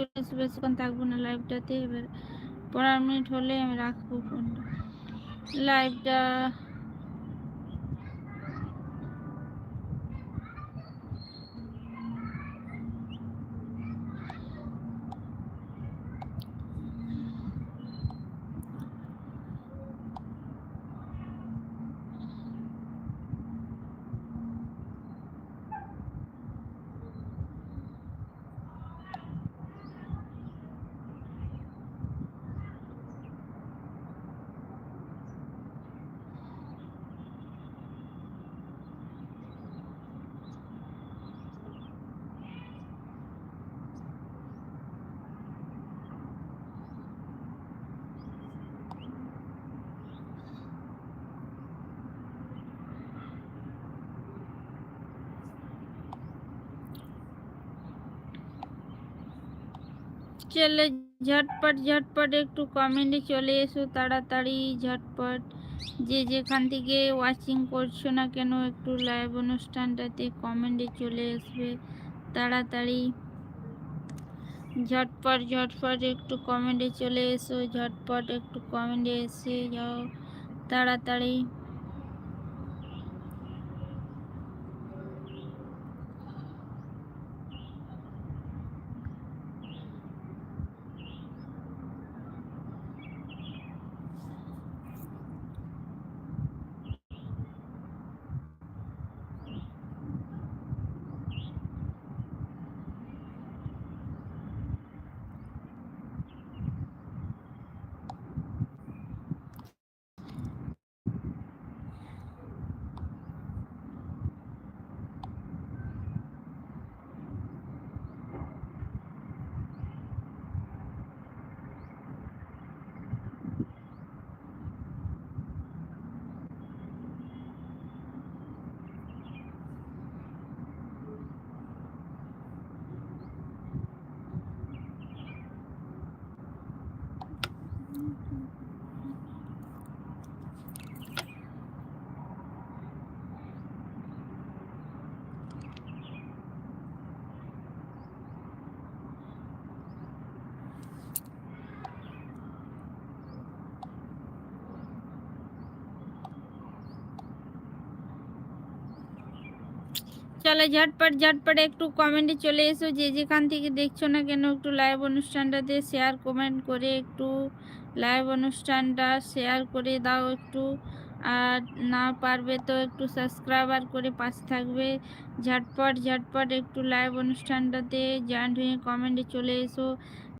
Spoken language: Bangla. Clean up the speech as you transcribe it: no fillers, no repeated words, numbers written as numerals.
চলে এসে বেশিক্ষণ থাকবো না লাইভটাতে। এবার 15 মিনিট হলে আমি রাখবো ফোনটা, লাইভটা। চলে ঝটপট ঝটপট একটু কমেন্টে চলে এসো তাড়াতাড়ি, ঝটপট। যে যেখান থেকে ওয়াচিং করছো না কেন একটু লাইভ অনুষ্ঠানটাতে কমেন্টে চলে আসবে তাড়াতাড়ি, ঝটপট ঝটপট একটু কমেন্টে চলে এসো, ঝটপট একটু কমেন্টে এসে যাও তাড়াতাড়ি। চলে ঝটপট ঝটপট একটু কমেন্টে চলে এসো, যে যেখান থেকে দেখছো না কেন একটু লাইভ অনুষ্ঠানটাতে শেয়ার কমেন্ট করে একটু লাইভ অনুষ্ঠানটা শেয়ার করে দাও একটু। আর না পারবে তো একটু সাবস্ক্রাইবার করে পাশে থাকবে। ঝটপট ঝটপট একটু লাইভ অনুষ্ঠানটাতে জয়েন্ট হয়ে কমেন্টে চলে এসো।